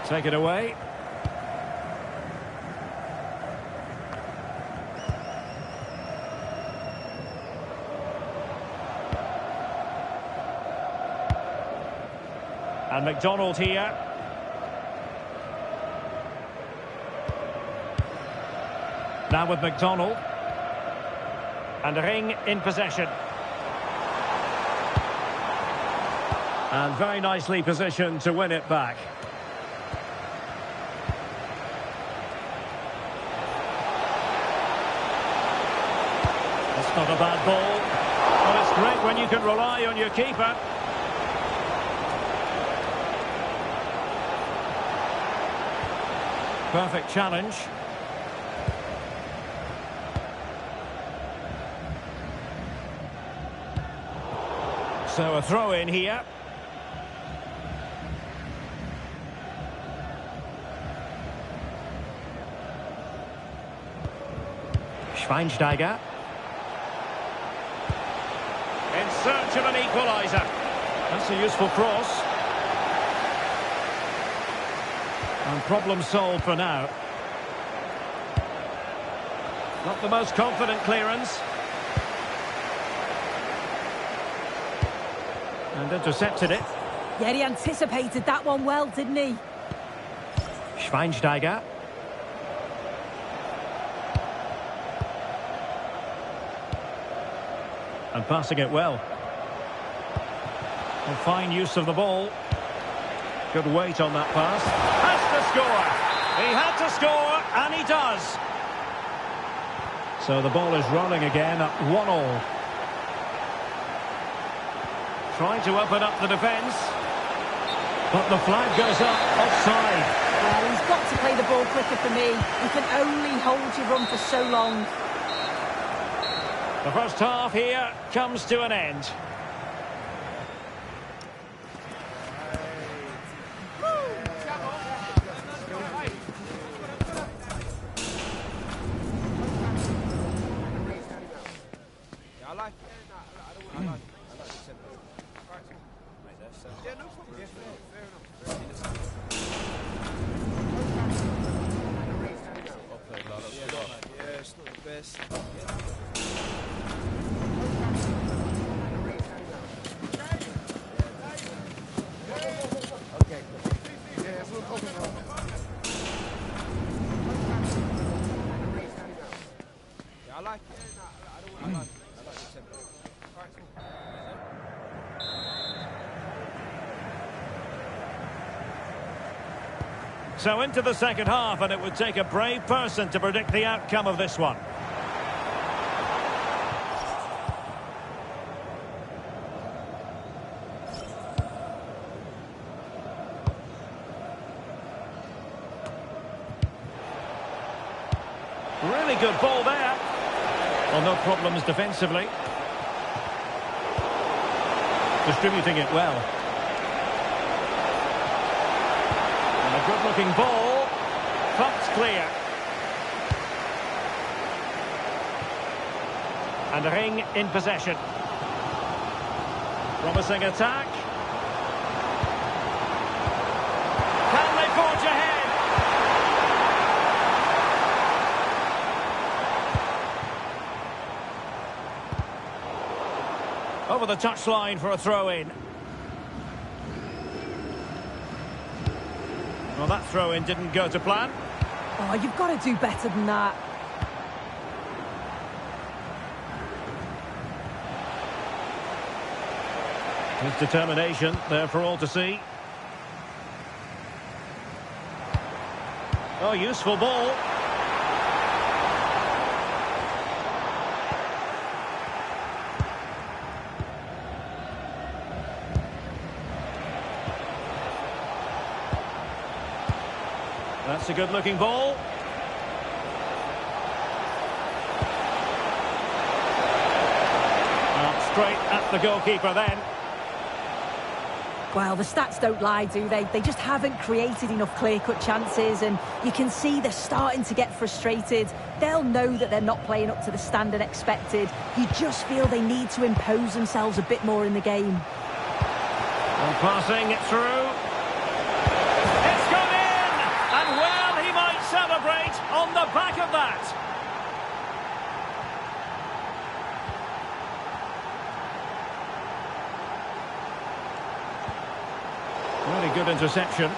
S1: Take it away. And McDonald here. Now with McDonald. And Ring in possession. And very nicely positioned to win it back. That's not a bad ball. But it's great when you can rely on your keeper. Perfect challenge. So a throw in here. Schweinsteiger. In search of an equaliser. That's a useful cross. And problem solved for now. Not the most confident clearance. And intercepted it.
S2: Yeah, he anticipated that one well, didn't he?
S1: Schweinsteiger. And passing it well. And fine use of the ball. Good weight on that pass. Has to score. He had to score, and he does. So the ball is rolling again at 1-1. Trying to open up the defence. But the flag goes up offside.
S2: Well, he's got to play the ball quicker for me. You can only hold your run for so long.
S1: The first half here comes to an end. So into the second half, and it would take a brave person to predict the outcome of this one. Really good ball there. Well, no problems defensively. Distributing it well. And a good-looking ball. Thumped clear. And Ring in possession. Promising attack. Can they forge ahead? Over the touchline for a throw-in. Well, that throw-in didn't go to plan.
S2: Oh, you've got to do better than that.
S1: His determination there for all to see. Oh, useful ball. That's a good-looking ball. Up straight at the goalkeeper then.
S2: Well, the stats don't lie, do they? They just haven't created enough clear-cut chances, and you can see they're starting to get frustrated. They'll know that they're not playing up to the standard expected. You just feel they need to impose themselves a bit more in the game.
S1: And passing it through. It's gone in! on the back of that. Really good interception.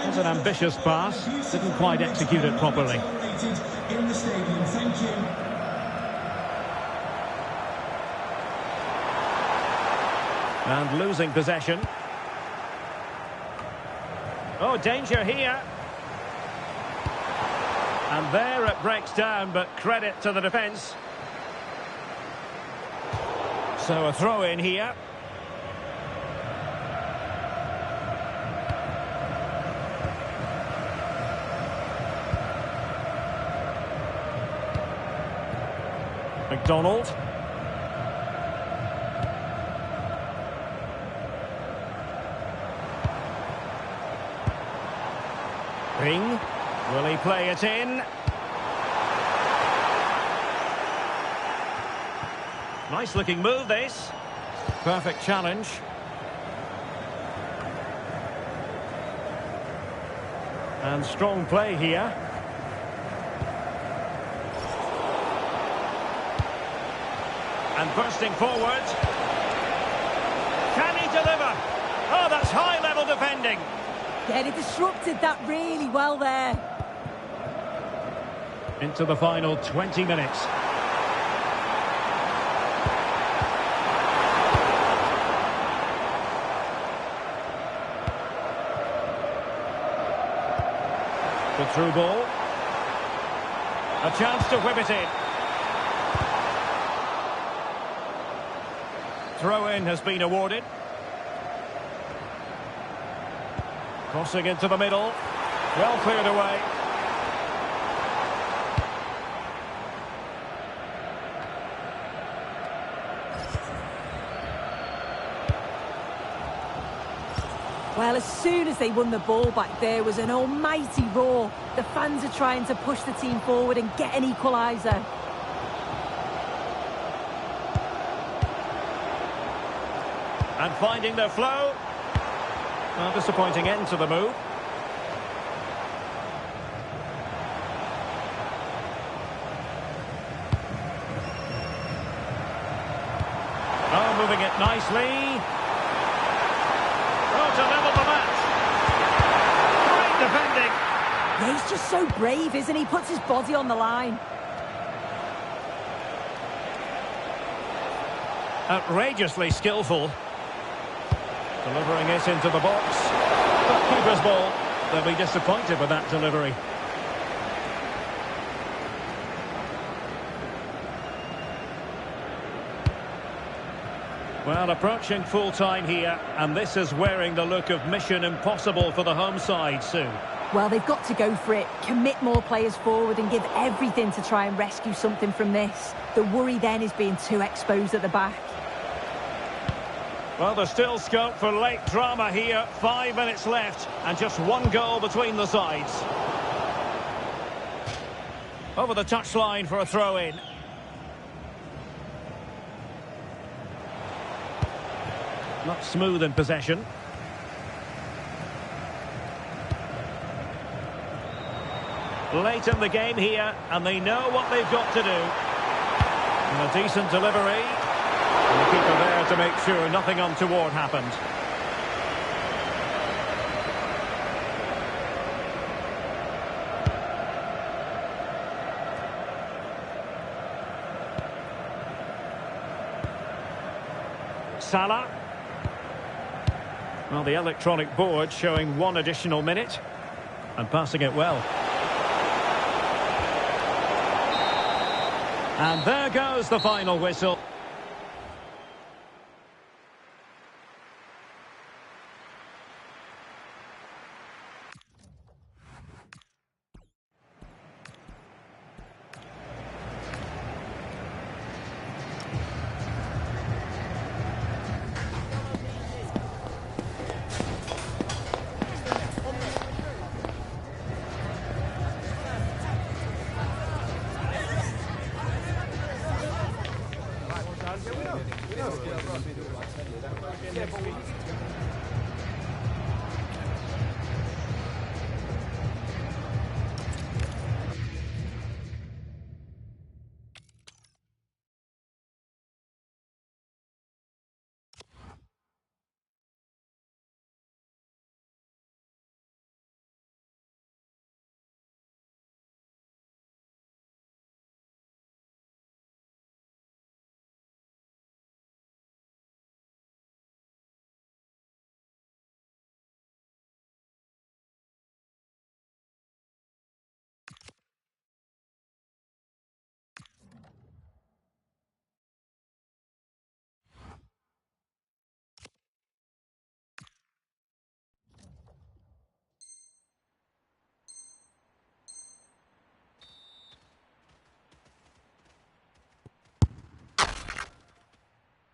S1: It was an ambitious pass, didn't quite execute it properly.
S4: In the stadium. Thank you.
S1: And losing possession. Oh, danger here. And there it breaks down, but credit to the defence. So a throw in here. McDonald. Ring. Will he play it in? Nice looking move, this. Perfect challenge. And strong play here. And bursting forward. Can he deliver? Oh, that's high-level defending.
S2: Yeah, he disrupted that really well there.
S1: Into the final 20 minutes. The through ball. A chance to whip it in. Throw-in has been awarded. Crossing into the middle. Well cleared away.
S2: Well, as soon as they won the ball back, there was an almighty roar. The fans are trying to push the team forward and get an equaliser.
S1: And finding their flow. A disappointing end to the move. Oh, moving it nicely. Oh, to level the match. Great defending.
S2: Yeah, he's just so brave, isn't he? Puts his body on the line.
S1: Outrageously skillful. Delivering it into the box. But keeper's ball. They'll be disappointed with that delivery. Well, approaching full time here, and this is wearing the look of mission impossible for the home side soon.
S2: Well, they've got to go for it, commit more players forward and give everything to try and rescue something from this. The worry then is being too exposed at the back.
S1: Well, there's still scope for late drama here. 5 minutes left and just one goal between the sides. Over the touchline for a throw-in. Not smooth in possession. Late in the game here, and they know what they've got to do. And a decent delivery. And the keeper there to make sure nothing untoward happened. Salah. Well, the electronic board showing 1 additional minute. And passing it well. And there goes the final whistle.
S3: we know. Yeah, but